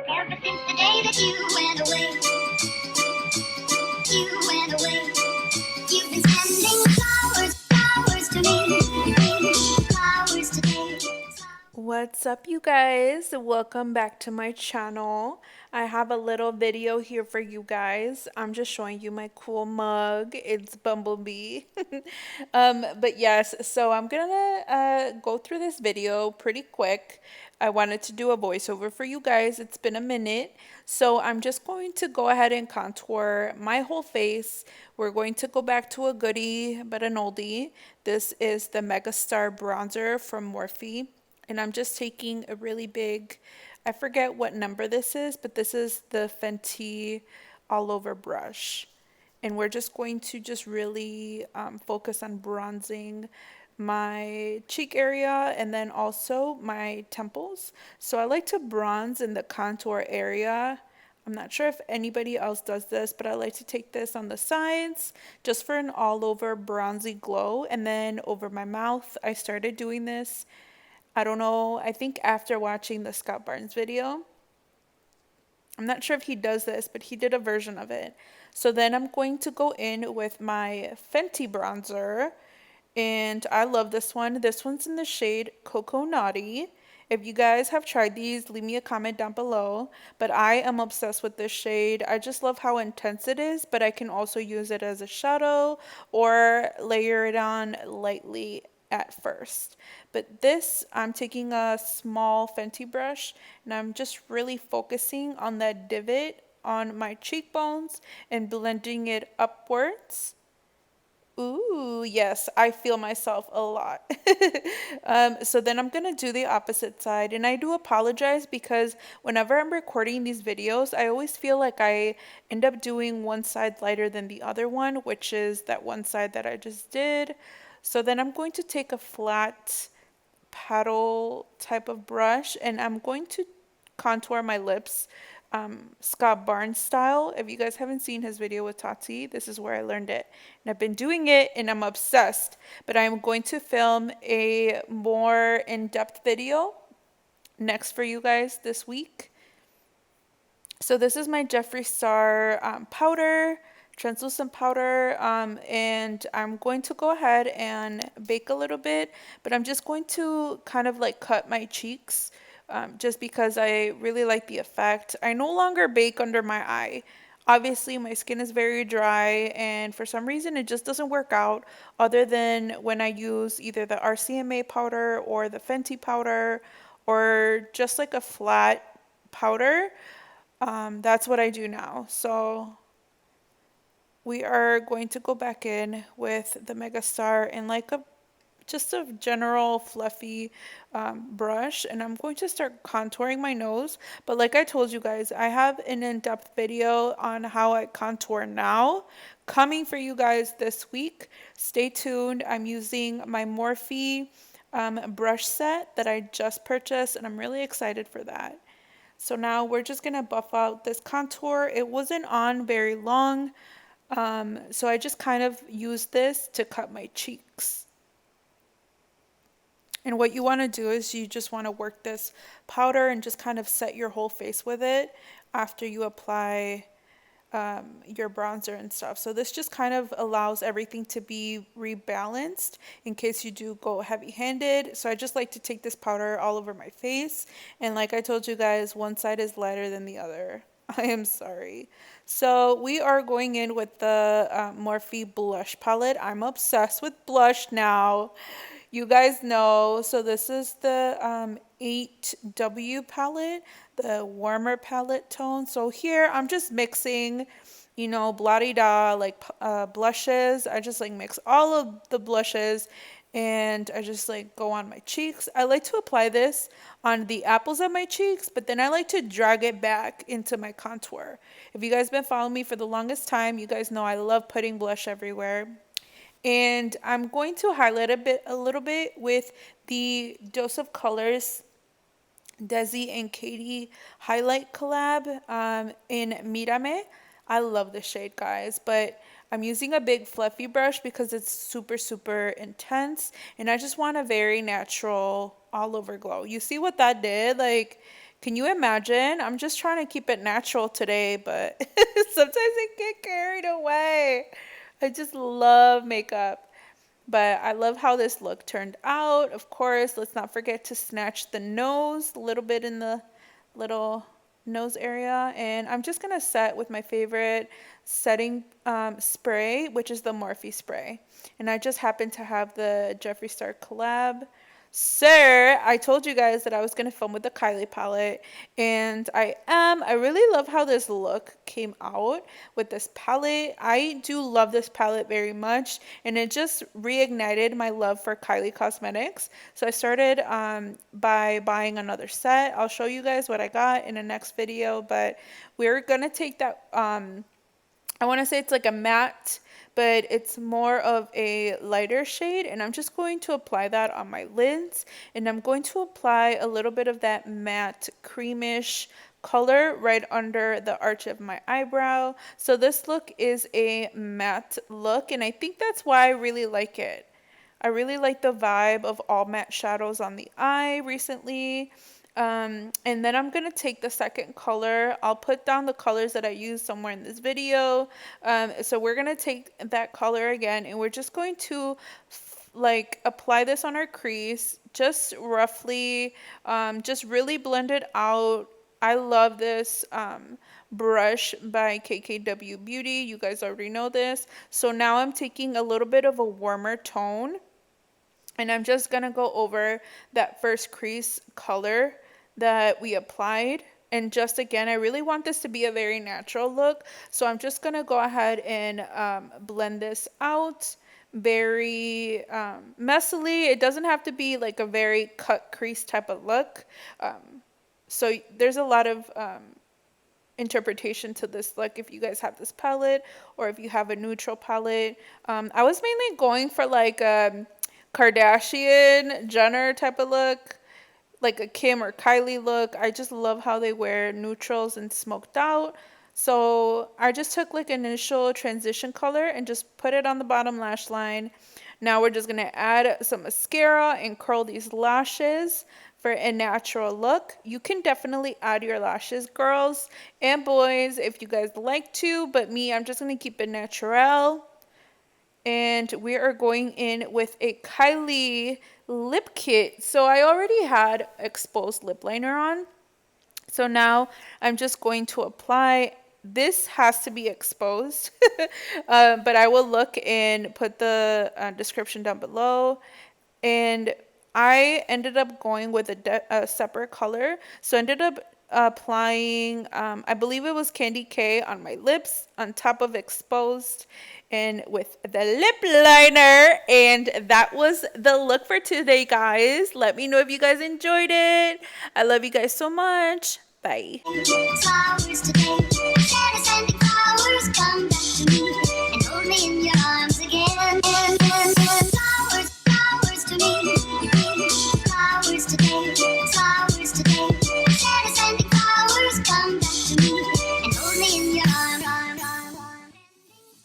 Ever since the day that you went away, you've been sending flowers to me, flowers today. What's up, you guys? Welcome back to my channel. I have a little video here for you guys. I'm just showing you my cool mug. It's Bumblebee. But yes, so I'm gonna go through this video pretty quick. I wanted to do a voiceover for you guys. It's been a minute. So I'm just going to go ahead and contour my whole face. We're going to go back to a goodie, but an oldie. This is the Megastar bronzer from Morphe. And I'm just taking a really big, I forget what number this is, but this is the Fenty all over brush. And we're just going to just really focus on bronzing my cheek area and then also my temples. So I like to bronze in the contour area. I'm not sure if anybody else does this, but I like to take this on the sides just for an all over bronzy glow. And then over my mouth, I started doing this. I don't know, I think after watching the Scott Barnes video. I'm not sure if he does this, but he did a version of it. So then I'm going to go in with my Fenty bronzer. And I love this one. This one's in the shade Cocoa Naughty. If you guys have tried these, leave me a comment down below. But I am obsessed with this shade. I just love how intense it is, but I can also use it as a shadow or layer it on lightly at first. But this, I'm taking a small Fenty brush and I'm just really focusing on that divot on my cheekbones and blending it upwards. Ooh, yes, I feel myself a lot. So then I'm gonna do the opposite side, and I do apologize because whenever I'm recording these videos, I always feel like I end up doing one side lighter than the other one, which is that one side that I just did. So then I'm going to take a flat paddle type of brush and I'm going to contour my lips Scott Barnes style. If you guys haven't seen his video with Tati, this is where I learned it. And I've been doing it and I'm obsessed. But I'm going to film a more in-depth video next for you guys this week. So this is my Jeffree Star powder, translucent powder, and I'm going to go ahead and bake a little bit, but I'm just going to kind of like cut my cheeks just because I really like the effect. I no longer bake under my eye. Obviously, my skin is very dry, and for some reason, it just doesn't work out other than when I use either the RCMA powder or the Fenty powder or just like a flat powder. That's what I do now. So we are going to go back in with the Megastar and like just a general fluffy brush, and I'm going to start contouring my nose. But like I told you guys, I have an in-depth video on how I contour now coming for you guys this week. Stay tuned. I'm using my Morphe brush set that I just purchased, and I'm really excited for that. So now we're just going to buff out this contour. It wasn't on very long, so I just kind of used this to cut my cheeks. And what you want to do is you just want to work this powder and just kind of set your whole face with it after you apply your bronzer and stuff. So this just kind of allows everything to be rebalanced in case you do go heavy-handed. So I just like to take this powder all over my face. And like I told you guys, one side is lighter than the other. I am sorry. So we are going in with the Morphe blush palette. I'm obsessed with blush now. You guys know, so this is the 8W palette, the warmer palette tone. So here I'm just mixing, you know, blah-de-da, like blushes. I just like mix all of the blushes and I just like go on my cheeks. I like to apply this on the apples of my cheeks, but then I like to drag it back into my contour. If you guys been following me for the longest time, you guys know I love putting blush everywhere. And I'm going to highlight a little bit with the Dose of Colors Desi and Katie highlight collab in Mírame. I love the shade, guys, but I'm using a big fluffy brush because it's super, super intense, and I just want a very natural all over glow. You see what that did? Like, Can you imagine? I'm just trying to keep it natural today, but sometimes I get carried away. I just love makeup. But I love how this look turned out. Of course, let's not forget to snatch the nose, a little bit in the little nose area. And I'm just going to set with my favorite setting spray, which is the Morphe spray. And I just happen to have the Jeffree Star collab. Sir, I told you guys that I was going to film with the Kylie palette, and I am. I really love how this look came out with this palette. I do love this palette very much, and it just reignited my love for Kylie Cosmetics. So I started by buying another set. I'll show you guys what I got in the next video, but we're going to take that, I want to say it's like a matte, but it's more of a lighter shade, and I'm just going to apply that on my lids, and I'm going to apply a little bit of that matte creamish color right under the arch of my eyebrow. So this look is a matte look, and I think that's why I really like it. I really like the vibe of all matte shadows on the eye recently. And then I'm going to take the second color. I'll put down the colors that I used somewhere in this video. So we're going to take that color again, and we're just going to like apply this on our crease, just roughly, just really blend it out. I love this brush by KKW Beauty. You guys already know this. So now I'm taking a little bit of a warmer tone, and I'm just going to go over that first crease color that we applied. And just again, I really want this to be a very natural look. So I'm just going to go ahead and blend this out very messily. It doesn't have to be like a very cut crease type of look. So there's a lot of interpretation to this look if you guys have this palette or if you have a neutral palette. I was mainly going for like Kardashian, Jenner type of look, like a Kim or Kylie look. I just love how they wear neutrals and smoked out. So I just took like an initial transition color and just put it on the bottom lash line. Now we're just going to add some mascara and curl these lashes for a natural look. You can definitely add your lashes, girls and boys, if you guys like to, but me, I'm just going to keep it natural. And we are going in with a Kylie Lip Kit. So I already had exposed lip liner on. So now I'm just going to apply. This has to be exposed, but I will look and put the description down below. And I ended up going with a separate color. So I ended up applying, I believe it was Candy K on my lips on top of exposed and with the lip liner. And that was the look for today, guys. Let me know if you guys enjoyed it. I love you guys so much. Bye.